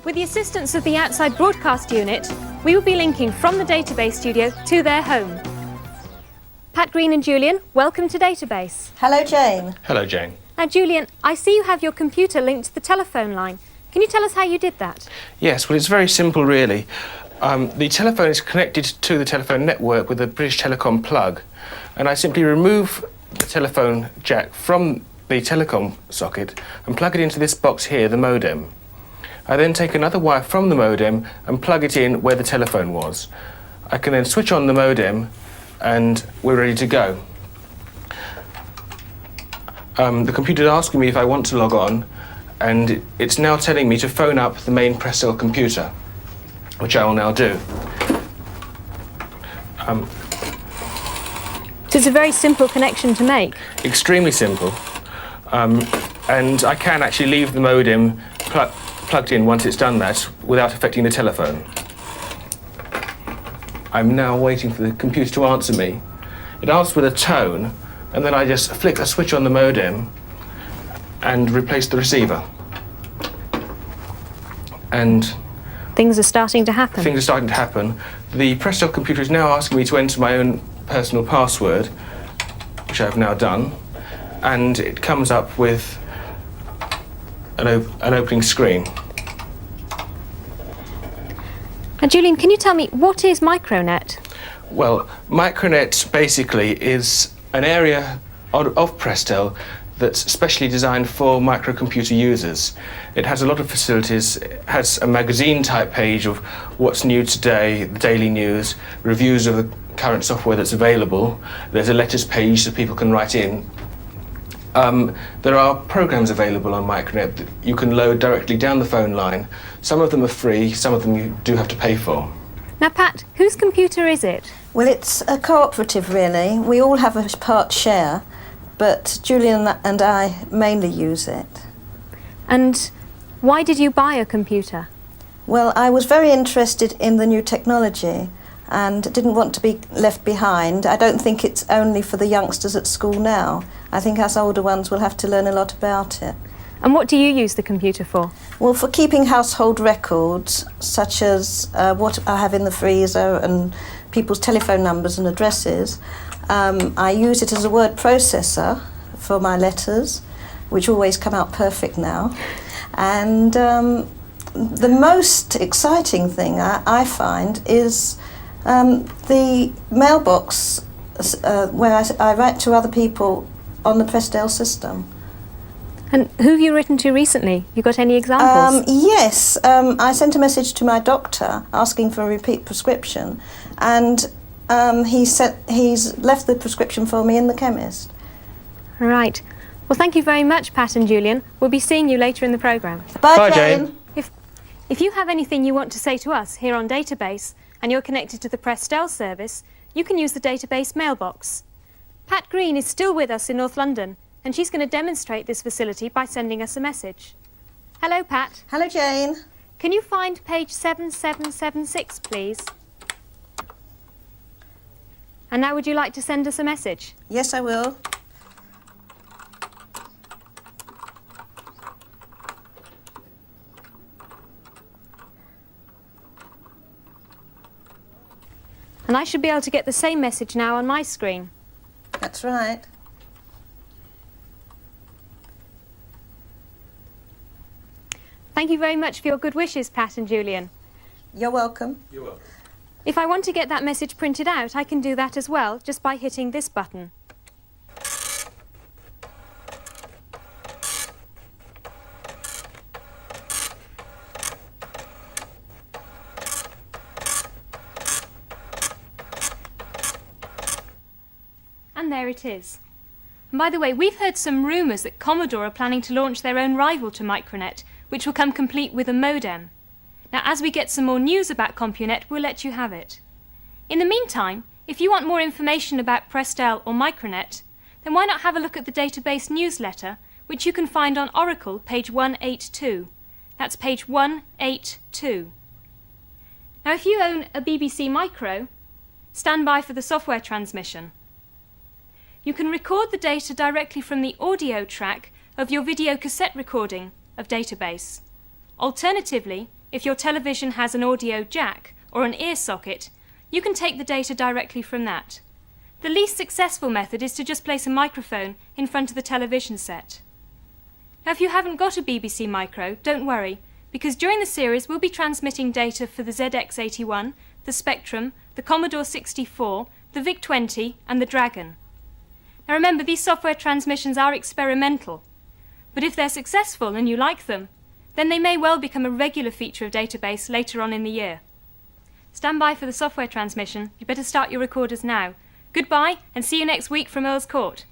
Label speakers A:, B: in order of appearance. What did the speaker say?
A: With the assistance of the outside broadcast unit, we will be linking from the database studio to their home. Pat Green and Julian, welcome to Database.
B: Hello, Jane.
C: Hello, Jane.
A: Now, Julian, I see you have your computer linked to the telephone line. Can you tell us how you did that?
C: Yes, well, it's very simple, really. The telephone is connected to the telephone network with a British Telecom plug, and I simply remove the telephone jack from the telecom socket and plug it into this box here, the modem. I then take another wire from the modem and plug it in where the telephone was. I can then switch on the modem and we're ready to go. The computer is asking me if I want to log on, and it's now telling me to phone up the main Prestel computer, which I will now do.
A: So it's a very simple connection to make.
C: Extremely simple. And I can actually leave the modem plugged in once it's done that without affecting the telephone. I'm now waiting for the computer to answer me. It answers with a tone, and then I just flick a switch on the modem and replace the receiver. And
A: things are starting to happen.
C: Things are starting to happen. The Prestel computer is now asking me to enter my own personal password, which I've now done, and it comes up with an opening screen.
A: And Julian, can you tell me, what is Micronet?
C: Well, Micronet basically is an area of Prestel that's specially designed for microcomputer users. It has a lot of facilities. It has a magazine-type page of what's new today, the daily news, reviews of the current software that's available. There's a letters page so people can write in. There are programs available on Micronet that you can load directly down the phone line. Some of them are free, some of them you do have to pay for.
A: Now, Pat, whose computer is it?
B: Well, it's a cooperative, really. We all have a part share, but Julian and I mainly use it.
A: And why did you buy a computer?
B: Well, I was very interested in the new technology and didn't want to be left behind. I don't think it's only for the youngsters at school now. I think us older ones will have to learn a lot about it.
A: And what do you use the computer for?
B: Well, for keeping household records, such as what I have in the freezer and people's telephone numbers and addresses. I use it as a word processor for my letters, which always come out perfect now. And the most exciting thing I find is the mailbox where I write to other people on the Prestel system.
A: And who have you written to recently? You got any examples?
B: Yes, I sent a message to my doctor asking for a repeat prescription, and he's left the prescription for me in the chemist.
A: Right. Well, thank you very much, Pat and Julian. We'll be seeing you later in the programme.
B: Bye, Jane.
A: If you have anything you want to say to us here on Database and you're connected to the Prestel service, you can use the Database mailbox. Pat Green is still with us in North London, and she's going to demonstrate this facility by sending us a message. Hello, Pat.
B: Hello, Jane.
A: Can you find page 7776, please? And now would you like to send us a message?
B: Yes, I will.
A: And I should be able to get the same message now on my screen.
B: That's right.
A: Thank you very much for your good wishes, Pat and Julian.
B: You're welcome.
C: You're welcome.
A: If I want to get that message printed out, I can do that as well, just by hitting this button. And there it is. And by the way, we've heard some rumours that Commodore are planning to launch their own rival to Micronet, which will come complete with a modem. Now, as we get some more news about CompuNet, we'll let you have it. In the meantime, if you want more information about Prestel or Micronet, then why not have a look at the Database newsletter, which you can find on Oracle, page 182. That's page 182. Now, if you own a BBC Micro, stand by for the software transmission. You can record the data directly from the audio track of your video cassette recording of Database. Alternatively, if your television has an audio jack or an ear socket, you can take the data directly from that. The least successful method is to just place a microphone in front of the television set. Now, if you haven't got a BBC Micro, don't worry, because during the series we'll be transmitting data for the ZX81, the Spectrum, the Commodore 64, the VIC-20 and the Dragon. Now remember, these software transmissions are experimental, but if they're successful and you like them, then they may well become a regular feature of Database later on in the year. Stand by for the software transmission. You better start your recorders now. Goodbye, and see you next week from Earl's Court.